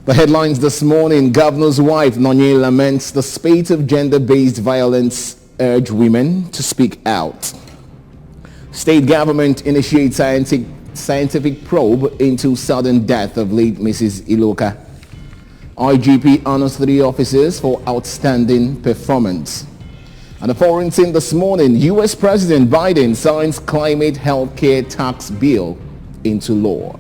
The headlines this morning: Governor's wife Nonye laments the spate of gender-based violence, urge women to speak out. State government initiates scientific probe into sudden death of late Mrs. Iloka. IGP honors 3 officers for outstanding performance. And the foreign scene this morning: U.S. President Biden signs climate healthcare tax bill into law.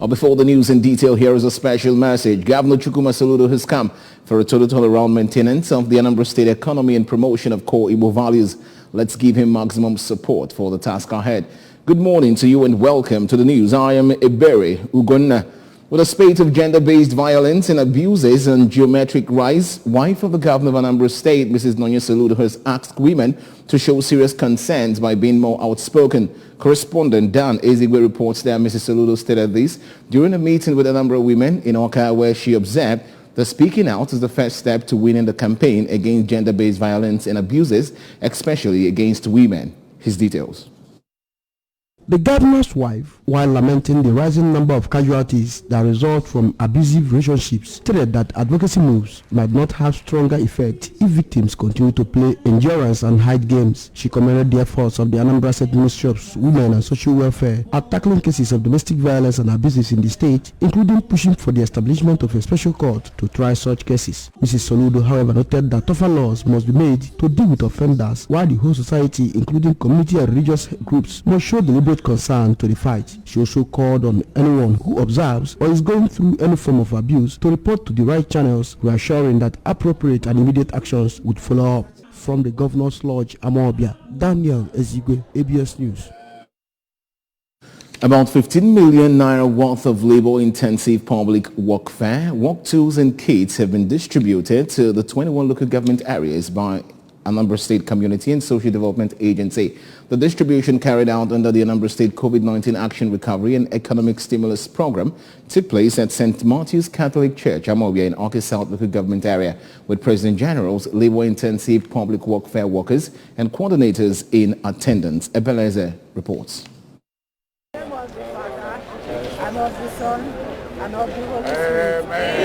Before the news in detail, here is a special message. Governor Chukwuma Soludo has come for a total around maintenance of the Anambra State economy and promotion of core Igbo values. Let's give him maximum support for the task ahead. Good morning to you and welcome to the news. I am Ebere Ugonna. With a spate of gender-based violence and abuses and geometric rise, wife of the governor of Anambra State, Mrs. Nonye Soludo, has asked women to show serious concerns by being more outspoken. Correspondent Dan Ezigwe reports that Mrs. Soludo stated this during a meeting with a number of women in Oka, where she observed that speaking out is the first step to winning the campaign against gender-based violence and abuses, especially against women. His details. The governor's wife, while lamenting the rising number of casualties that result from abusive relationships, stated that advocacy moves might not have stronger effect if victims continue to play endurance and hide games. She commended the efforts of the Anambra State Ministry of Women and Social Welfare at tackling cases of domestic violence and abuses in the state, including pushing for the establishment of a special court to try such cases. Mrs. Soludo, however, noted that tougher laws must be made to deal with offenders, while the whole society, including community and religious groups, must show deliberate concern to the fight. She also called on anyone who observes or is going through any form of abuse to report to the right channels, reassuring that appropriate and immediate actions would follow up. From the Governor's Lodge, Amawbia, Daniel Ezigwe, ABS News. About 15 million naira worth of labor-intensive public workfare, work tools and kits have been distributed to the 21 local government areas by Anambra State Community and Social Development Agency. The distribution, carried out under the Anambra State COVID-19 Action Recovery and Economic Stimulus Program, took place at St. Matthew's Catholic Church, Amawbia, in Awka South local government area, with President General's labor-intensive public workfare workers and coordinators in attendance. Ebeleze reports. And of the Son, and of the Holy Spirit. Amen.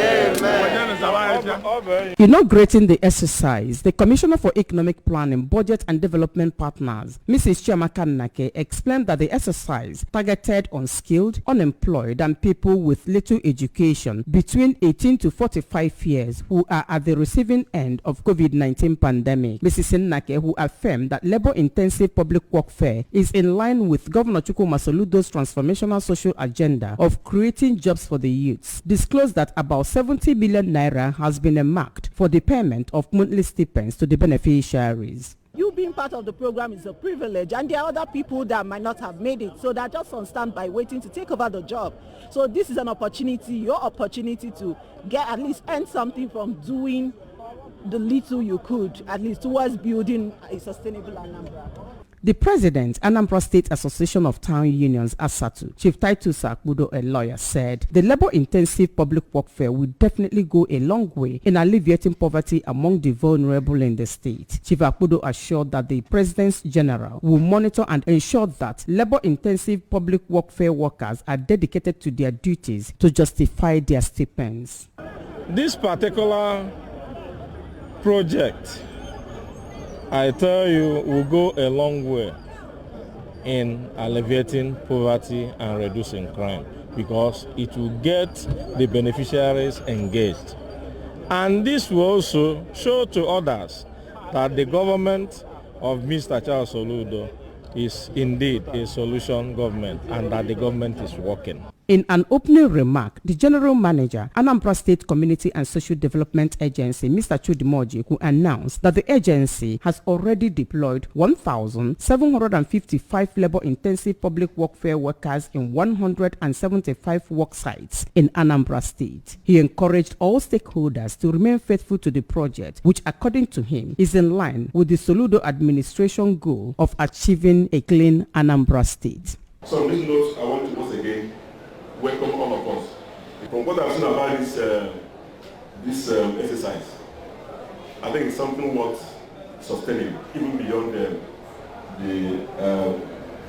Inaugurating the exercise, the Commissioner for Economic Planning, Budget and Development Partners, Mrs. Chiamaka Nnake, explained that the exercise targeted on skilled, unemployed and people with little education between 18 to 45 years who are at the receiving end of COVID-19 pandemic. Mrs. Nnake, who affirmed that labor-intensive public workfare is in line with Governor Chukwuma Soludo's transformational social agenda of creating jobs for the youths, disclosed that about 70 billion naira has been earmarked for the payment of monthly stipends to the beneficiaries. You being part of the program is a privilege, and there are other people that might not have made it, so they're just on standby waiting to take over the job. So this is an opportunity, your opportunity to get at least earn something from doing the little you could, at least towards building a sustainable Anambra. The President, Anambra State Association of Town Unions, ASATU, Chief Titus Akbudo, a lawyer, said the labor-intensive public workfare will definitely go a long way in alleviating poverty among the vulnerable in the state. Chief Akbudo assured that the President General will monitor and ensure that labor-intensive public workfare workers are dedicated to their duties to justify their stipends. This particular project, I tell you, will go a long way in alleviating poverty and reducing crime, because it will get the beneficiaries engaged. And this will also show to others that the government of Mr. Charles Soludo is indeed a solution government and that the government is working. In an opening remark, the General Manager, Anambra State Community and Social Development Agency, Mr. Chudimoji, who announced that the agency has already deployed 1,755 labor-intensive public workfare workers in 175 work sites in Anambra State. He encouraged all stakeholders to remain faithful to the project, which, according to him, is in line with the Soludo administration goal of achieving a clean Anambra State. So on this note, I want to once again welcome all of us. From what I've seen about this exercise, I think it's something worth sustaining, even beyond the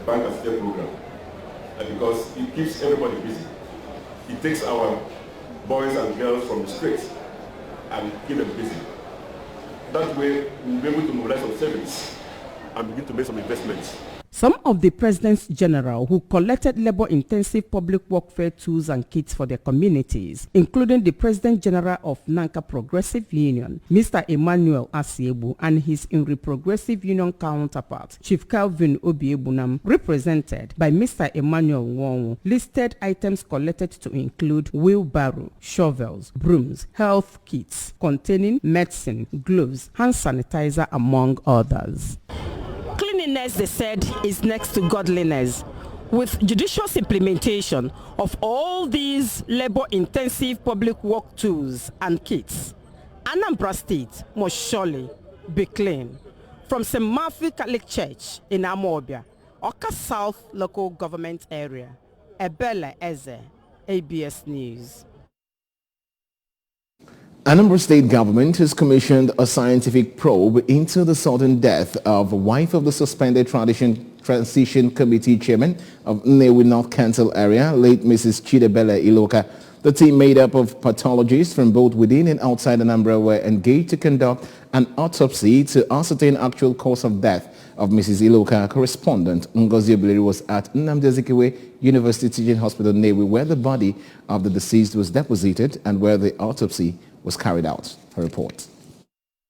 bank assistance program, because it keeps everybody busy. It takes our boys and girls from the streets and keep them busy. That way, we'll be able to mobilize some savings and begin to make some investments. Some of the presidents general who collected labor-intensive public warfare tools and kits for their communities, including the President General of Nanka Progressive Union, Mr. Emmanuel Asiebu, and his Inri Progressive Union counterpart, Chief Calvin Obiebunam, represented by Mr. Emmanuel Wong, listed items collected to include wheelbarrow, shovels, brooms, health kits containing medicine, gloves, hand sanitizer, among others. Cleanliness, they said, is next to godliness. With judicious implementation of all these labor-intensive public work tools and kits, Anambra State must surely be clean. From St. Matthew Catholic Church in Amobia, Oka South Local Government Area, Ebele Eze, ABS News. Anambra State government has commissioned a scientific probe into the sudden death of wife of the suspended Transition Committee chairman of Nnewi North Council area, late Mrs. Chidebele Iloka. The team made up of pathologists from both within and outside Anambra were engaged to conduct an autopsy to ascertain actual cause of death of Mrs. Iloka. Correspondent Ngozi Obileri was at Nnamdi Azikiwe University Teaching Hospital, Nnewi, where the body of the deceased was deposited and where the autopsy was carried out. Her report.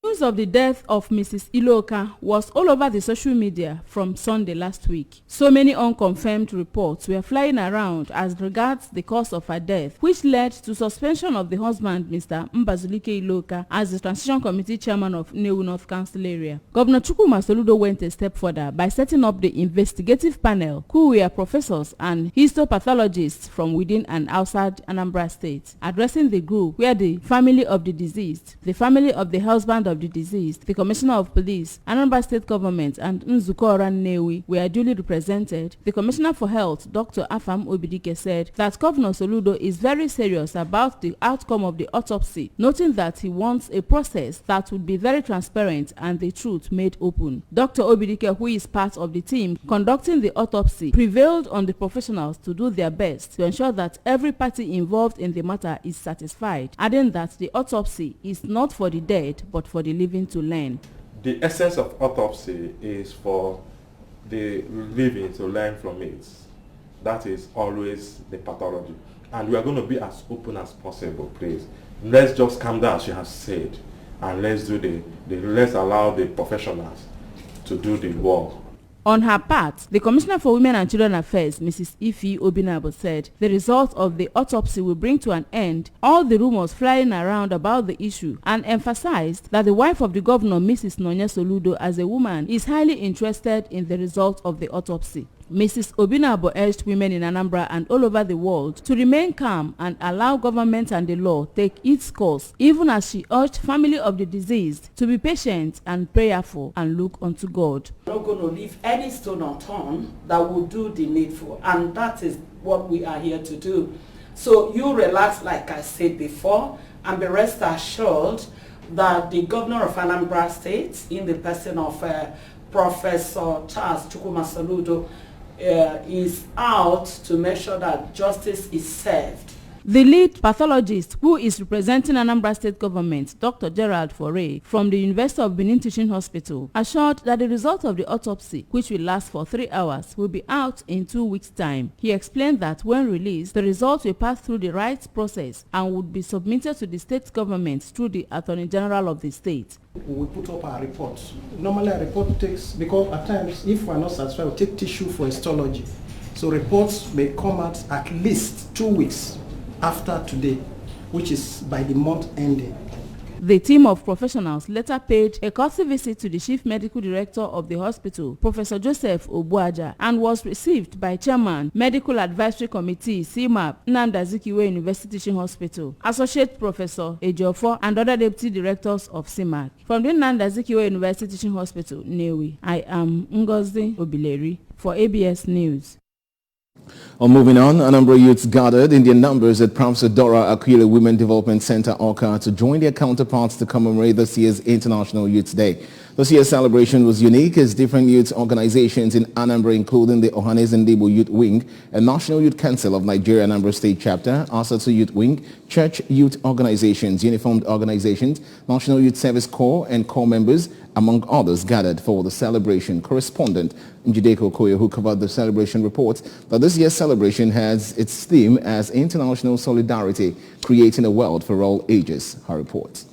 News of the death of Mrs. Iloka was all over the social media from Sunday last week. So many unconfirmed reports were flying around as regards the cause of her death, which led to suspension of the husband, Mr. Mbazulike Iloka, as the Transition Committee chairman of Nnewi North Council area. Governor Chukwuma Soludo went a step further by setting up the investigative panel, who were professors and histopathologists from within and outside Anambra State, addressing the group where the family of the deceased, the family of the husband of the deceased, the Commissioner of Police, Anambra State Government, and Nzuko Nnewi were duly represented. The Commissioner for Health, Dr. Afam Obidike, said that Governor Soludo is very serious about the outcome of the autopsy, noting that he wants a process that would be very transparent and the truth made open. Dr. Obidike, who is part of the team conducting the autopsy, prevailed on the professionals to do their best to ensure that every party involved in the matter is satisfied, adding that the autopsy is not for the dead but for the living to learn. The essence of autopsy is for the living to learn from it. That is always the pathology. And we are going to be as open as possible, please. Let's just calm down, as you have said, and let's do let's allow the professionals to do the work. On her part, the Commissioner for Women and Children Affairs, Mrs. Ifi Obinabo, said the result of the autopsy will bring to an end all the rumors flying around about the issue, and emphasized that the wife of the governor, Mrs. Nonya Soludo, as a woman, is highly interested in the result of the autopsy. Mrs. Obinabo urged women in Anambra and all over the world to remain calm and allow government and the law take its course, even as she urged family of the deceased to be patient and prayerful and look unto God. We're not going to leave any stone unturned that will do the needful, and that is what we are here to do. So you relax, like I said before, and be rest assured that the governor of Anambra State, in the person of Professor Charles Chukwuma Soludo, is out to make sure that justice is served. The lead pathologist, who is representing Anambra State Government, Dr. Gerald Foray, from the University of Benin Teaching Hospital, assured that the result of the autopsy, which will last for 3 hours, will be out in 2 weeks' time. He explained that when released, the results will pass through the rights process and would be submitted to the state government through the Attorney General of the state. We put up our reports. Normally a report takes, because at times if we are not satisfied, we take tissue for histology. So reports may come out at least 2 weeks after today, which is by the month ending. The team of professionals later paid a courtesy visit to the Chief Medical Director of the hospital, Professor Joseph Obuaja, and was received by Chairman, Medical Advisory Committee, CMAP, Nnamdi Azikiwe University Teaching Hospital, Associate Professor Ejiofor, and other Deputy Directors of CMAC. From the Nnamdi Azikiwe University Teaching Hospital, Nnewi, I am Ngozi Obileri for ABS News. Moving on, a number of youths gathered in their numbers at Professor Dora Aquila Women Development Center, Awka, to join their counterparts to commemorate this year's International Youth Day. This year's celebration was unique as different youth organizations in Anambra, including the Ohanese Ndibo Youth Wing and National Youth Council of Nigeria Anambra State Chapter, Asatu Youth Wing, Church Youth Organizations, Uniformed Organizations, National Youth Service Corps and Corps members, among others, gathered for the celebration. Correspondent Njideko Okoye, who covered the celebration, reports that this year's celebration has its theme as International Solidarity, creating a world for all ages. Her report.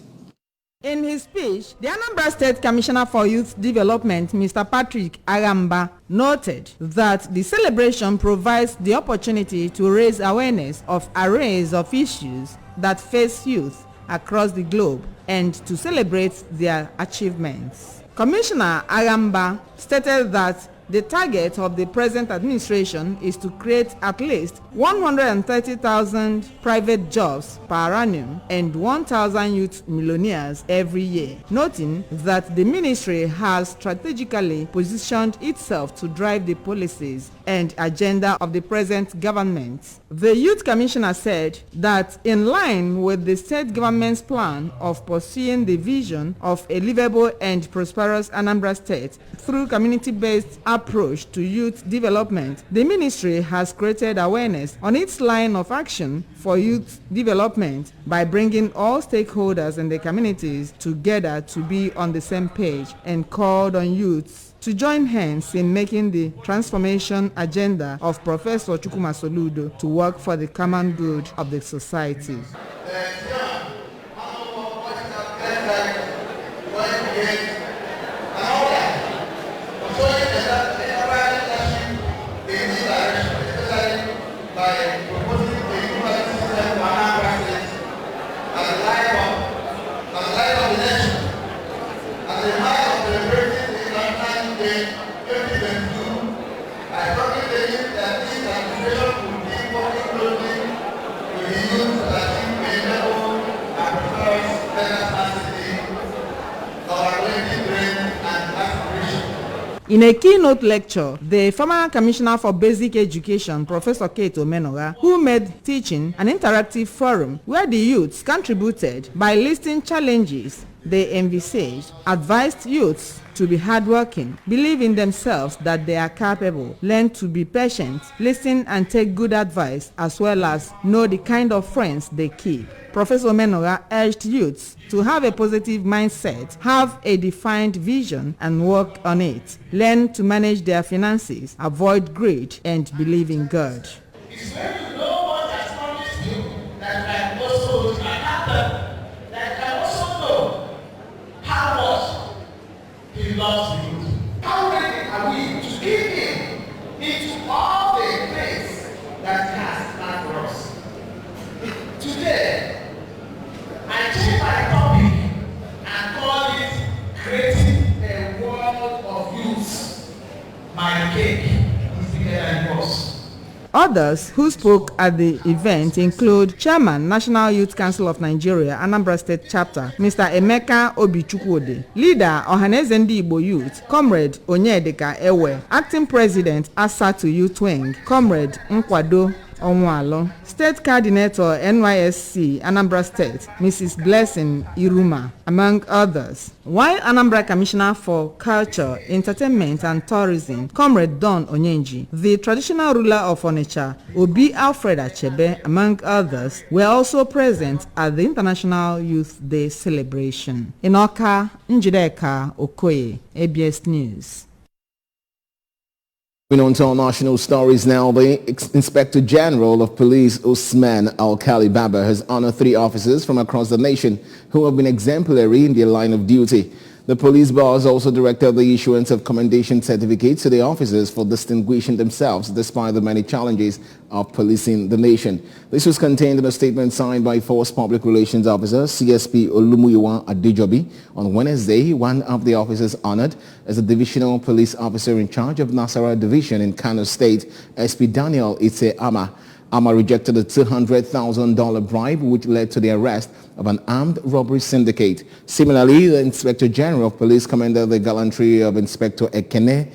In his speech, the Anambra State Commissioner for Youth Development, Mr. Patrick Agamba, noted that the celebration provides the opportunity to raise awareness of arrays of issues that face youth across the globe and to celebrate their achievements. Commissioner Agamba stated that the target of the present administration is to create at least 130,000 private jobs per annum and 1,000 youth millionaires every year, noting that the ministry has strategically positioned itself to drive the policies and agenda of the present government. The Youth Commissioner said that in line with the state government's plan of pursuing the vision of a livable and prosperous Anambra State through community-based approach to youth development, the ministry has created awareness on its line of action for youth development by bringing all stakeholders in the communities together to be on the same page and called on youths to join hands in making the transformation agenda of Professor Chukwuma Soludo to work for the common good of the society. In a keynote lecture, the former Commissioner for Basic Education, Professor Kate Omenora, who made teaching an interactive forum where the youths contributed by listing challenges they envisaged, advised youths to be hardworking, believe in themselves that they are capable, learn to be patient, listen and take good advice, as well as know the kind of friends they keep. Professor Menora urged youths to have a positive mindset, have a defined vision and work on it, learn to manage their finances, avoid greed and believe in God. It's when you know what has promised you that can also happen, that can also know how much He loves you. How ready are we to give Him into all the things that He has planned for us? Today, I change my topic and call it Creating a World of Youth. My cake is bigger than yours. Others who spoke at the event include Chairman, National Youth Council of Nigeria, Anambra State Chapter, Mr. Emeka Obi-Chukwudi, Leader, Ohanese Ndibo Youth, Comrade Onyedika Ewe, Acting President, Asatu Youth Wing, Comrade Nkwado Onwalo, State Coordinator, NYSC, Anambra State, Mrs. Blessing Iruma, among others. While Anambra Commissioner for Culture, Entertainment and Tourism, Comrade Don Onyenji, the traditional ruler of Onitsha, Obi Alfred Achebe, among others, were also present at the International Youth Day celebration. In Awka, Njideka Okoye, ABS News. Moving on to our national stories now, the Inspector General of Police Usman Alkali Baba has honored 3 officers from across the nation who have been exemplary in their line of duty. The police boss also directed the issuance of commendation certificates to the officers for distinguishing themselves despite the many challenges of policing the nation. This was contained in a statement signed by Force Public Relations Officer CSP Olumuyiwa Adejobi on Wednesday. One of the officers honored as a divisional police officer in charge of Nasarawa Division in Kano State, SP Daniel Itse Ama. Ama rejected a $200,000 bribe, which led to the arrest of an armed robbery syndicate. Similarly, the Inspector General of Police commended the gallantry of Inspector Ekene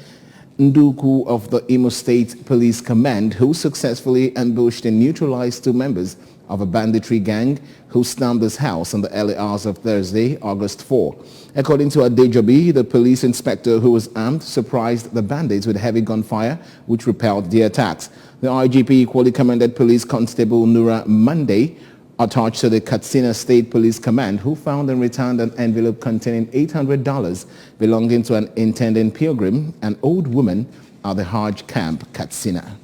Nduku of the Imo State Police Command, who successfully ambushed and neutralized 2 members of a banditry gang who stormed his house in the early hours of Thursday, August 4. According to Adejobi, the police inspector who was armed surprised the bandits with heavy gunfire, which repelled the attacks. The IGP equally commended Police Constable Nura Monday, attached to the Katsina State Police Command, who found and returned an envelope containing $800 belonging to an intending pilgrim, an old woman, at the Hajj camp, Katsina.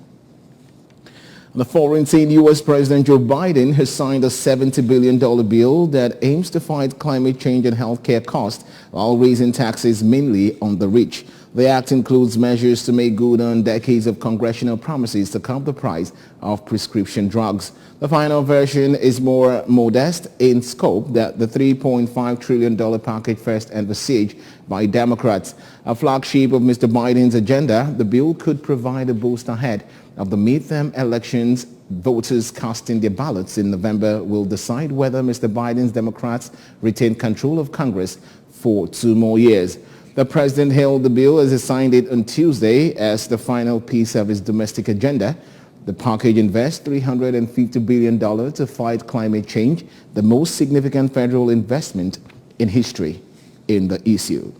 On the foreign scene, U.S. President Joe Biden has signed a $70 billion bill that aims to fight climate change and healthcare costs while raising taxes mainly on the rich. The act includes measures to make good on decades of congressional promises to curb the price of prescription drugs. The final version is more modest in scope than the $3.5 trillion package first envisaged by Democrats. A flagship of Mr. Biden's agenda, the bill could provide a boost ahead of the midterm elections. Voters casting their ballots in November will decide whether Mr. Biden's Democrats retain control of Congress for 2 more years. The president hailed the bill as he signed it on Tuesday as the final piece of his domestic agenda. The package invests $350 billion to fight climate change, the most significant federal investment in history in the issue.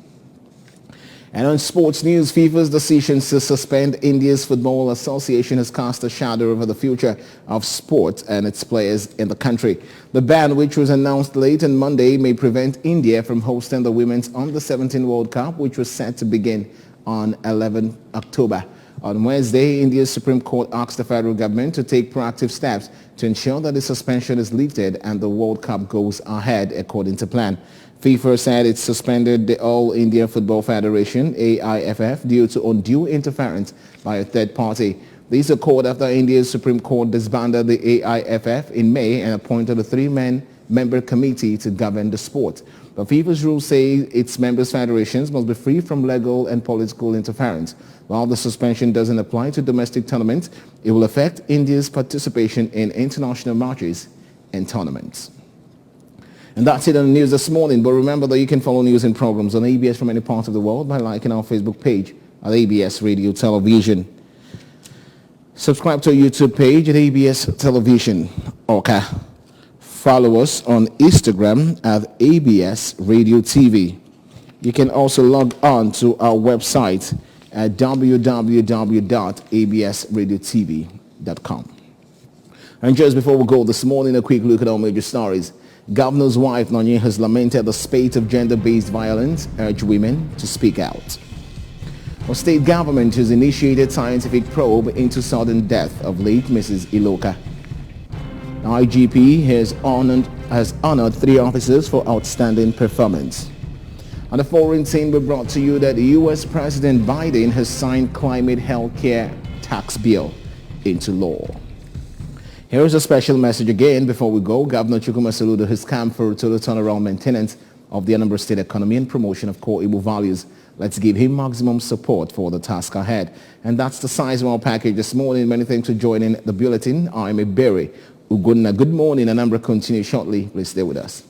And on sports news, FIFA's decision to suspend India's Football Association has cast a shadow over the future of sport and its players in the country. The ban, which was announced late on Monday, may prevent India from hosting the Women's Under-17 World Cup, which was set to begin on 11 October. On Wednesday, India's Supreme Court asked the federal government to take proactive steps to ensure that the suspension is lifted and the World Cup goes ahead according to plan. FIFA said it suspended the All India Football Federation, AIFF, due to undue interference by a third party. This occurred after India's Supreme Court disbanded the AIFF in May and appointed a 3-member committee to govern the sport. But FIFA's rules say its members' federations must be free from legal and political interference. While the suspension doesn't apply to domestic tournaments, it will affect India's participation in international matches and tournaments. And that's it on the news this morning. But remember that you can follow news and programs on ABS from any part of the world by liking our Facebook page at ABS Radio Television. Subscribe to our YouTube page at ABS Television. Okay. Follow us on Instagram at ABS Radio TV. You can also log on to our website at www.absradiotv.com. And just before we go this morning, a quick look at our major stories. Governor's wife, Nonye, has lamented the spate of gender-based violence, urged women to speak out. Our state government has initiated scientific probe into sudden death of late Mrs. Iloka. The IGP has honored 3 officers for outstanding performance. On the foreign scene, we brought to you that U.S. President Biden has signed climate healthcare tax bill into law. Here is a special message again before we go. Governor Chukwuma Soludo has come for total turnaround maintenance of the Anambra State economy and promotion of core Igbo values. Let's give him maximum support for the task ahead. And that's the size of our package this morning. Many thanks for joining the bulletin. I'm Ebere Ugonna. Good morning. Anambra continue shortly. Please stay with us.